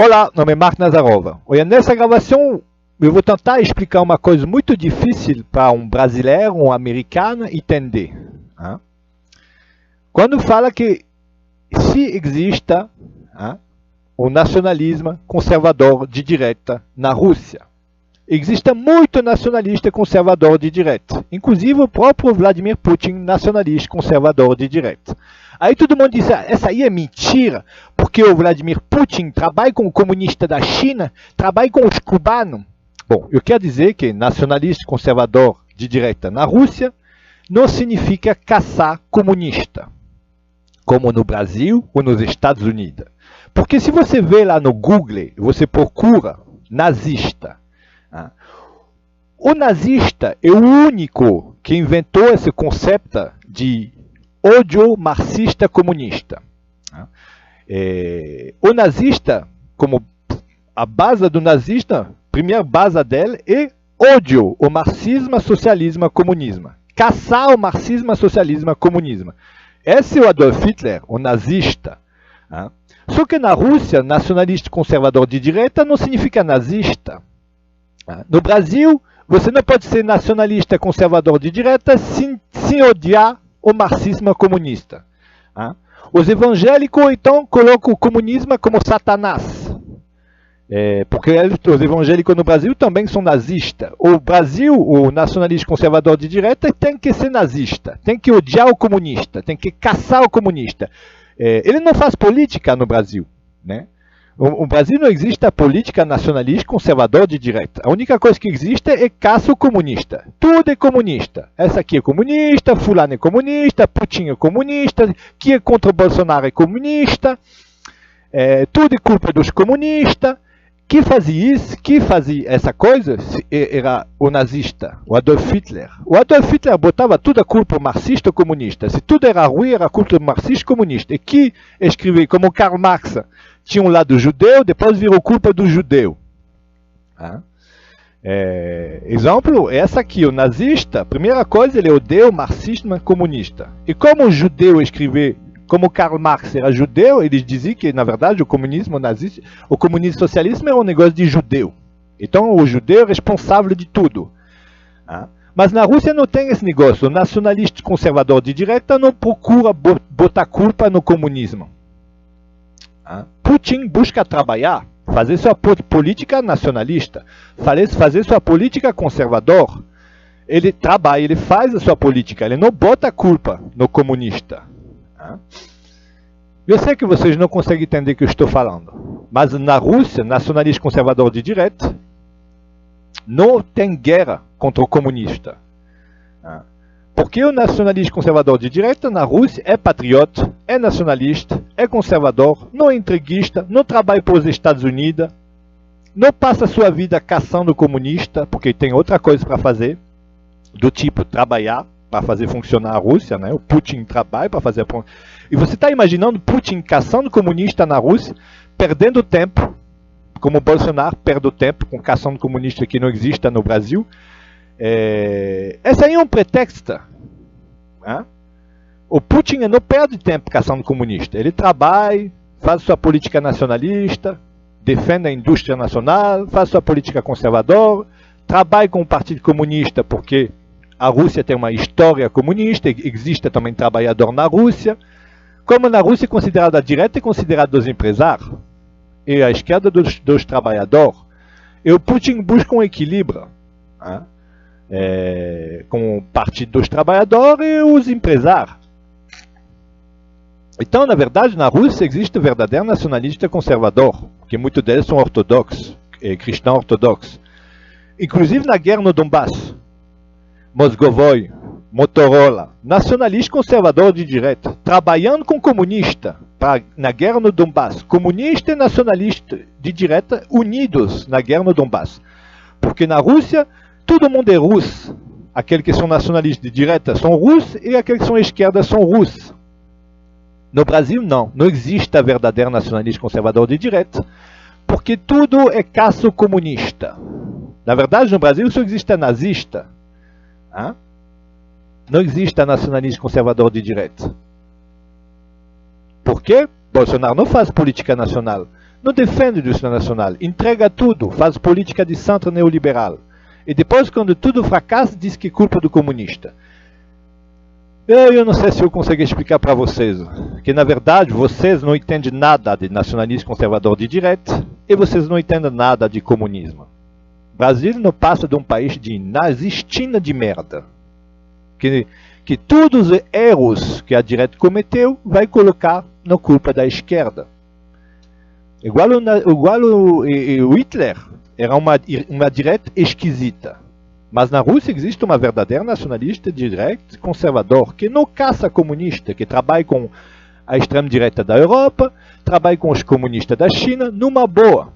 Olá, meu nome é Mark Nazarova. Olha, nessa gravação eu vou tentar explicar uma coisa muito difícil para um brasileiro, um americano entender. Hein? Quando fala que se exista o nacionalismo conservador de direita na Rússia, existe muito nacionalista conservador de direita, inclusive o próprio Vladimir Putin, nacionalista conservador de direita. Aí todo mundo diz, essa aí é mentira, porque o Vladimir Putin trabalha com o comunista da China, trabalha com os cubanos. Bom, eu quero dizer que nacionalista conservador de direita na Rússia não significa caçar comunista, como no Brasil ou nos Estados Unidos. Porque se você vê lá no Google, você procura nazista. O nazista é o único que inventou esse conceito de ódio marxista comunista. O nazista, como a base do nazista, a primeira base dele é ódio ao marxismo, socialismo, comunismo. Caçar o marxismo, socialismo, comunismo. Esse é o Adolf Hitler, o nazista. Só que na Rússia, nacionalista conservador de direita não significa nazista. No Brasil, você não pode ser nacionalista conservador de direita sem odiar o marxismo comunista. Os evangélicos, então, colocam o comunismo como Satanás. Porque os evangélicos no Brasil também são nazistas. O Brasil, o nacionalista conservador de direita, tem que ser nazista. Tem que odiar o comunista. Tem que caçar o comunista. Ele não faz política no Brasil, né? No Brasil não existe a política nacionalista conservador de direita. A única coisa que existe é caça o comunista. Tudo é comunista. Essa aqui é comunista, fulano é comunista, Putin é comunista, que é contra o Bolsonaro é comunista. Tudo é culpa dos comunistas. Que fazia isso, que fazia essa coisa, era o nazista, o Adolf Hitler. O Adolf Hitler botava toda a culpa marxista ou comunista. Se tudo era ruim, era culpa marxista comunista. E que escreveu, como Karl Marx, tinha um lado judeu, depois virou culpa do judeu. Exemplo, essa aqui, o nazista, a primeira coisa, ele odeia o marxismo comunista. E como o judeu escreveu, como Karl Marx era judeu, ele dizia que, na verdade, o comunismo nazista, o comunismo socialismo é um negócio de judeu. Então, o judeu é responsável de tudo. Mas na Rússia não tem esse negócio. O nacionalista conservador de direita não procura botar culpa no comunismo. Putin busca trabalhar, fazer sua política nacionalista, fazer sua política conservador. Ele trabalha, ele faz a sua política, ele não bota a culpa no comunista. Eu sei que vocês não conseguem entender o que eu estou falando, mas na Rússia, nacionalista conservador de direita, não tem guerra contra o comunista. Porque o nacionalista conservador de direita na Rússia é patriota, é nacionalista, é conservador, não é entreguista, não trabalha para os Estados Unidos, não passa a sua vida caçando comunista, porque tem outra coisa para fazer, do tipo trabalhar para fazer funcionar a Rússia, né? O Putin trabalha para fazer... E você está imaginando Putin caçando comunista na Rússia, perdendo tempo, como o Bolsonaro perde o tempo com caçando comunista que não existe no Brasil. Esse aí é um pretexto. O Putin não perde tempo caçando comunista. Ele trabalha, faz sua política nacionalista, defende a indústria nacional, faz sua política conservadora, trabalha com o Partido Comunista porque a Rússia tem uma história comunista, existe também trabalhador na Rússia. Como na Rússia é considerado a direita, é considerado dos empresários, e a esquerda dos trabalhadores. E o Putin busca um equilíbrio com o Partido dos Trabalhadores e os empresários. Então, na verdade, na Rússia existe o verdadeiro nacionalista conservador, porque muitos deles são ortodoxos, cristãos ortodoxos. Inclusive na guerra no Donbass. Mosgovoi, Motorola, nacionalista conservador de direita, trabalhando com comunista na guerra no Donbass. Comunista e nacionalista de direita unidos na guerra no Donbass. Porque na Rússia, todo mundo é russo. Aqueles que são nacionalistas de direita são russos e aqueles que são esquerda são russos. No Brasil, não. Não existe a verdadeira nacionalista conservador de direita, porque tudo é caça comunista. Na verdade, no Brasil só existe a nazista. Não existe a nacionalista conservador de direita. Por quê? Bolsonaro não faz política nacional. não defende a indústria nacional, entrega tudo, faz política de centro neoliberal. E depois, quando tudo fracassa, diz que é culpa do comunista. Eu não sei se eu consigo explicar para vocês que, na verdade, vocês não entendem nada de nacionalismo conservador de direita e vocês não entendem nada de comunismo. O Brasil não passa de um país de nazistina de merda. Que todos os erros que a direita cometeu vai colocar na culpa da esquerda. Igual o Hitler era uma direita esquisita. Mas na Rússia existe uma verdadeira nacionalista de direita conservador, que não caça comunista, que trabalha com a extrema-direita da Europa, trabalha com os comunistas da China, numa boa.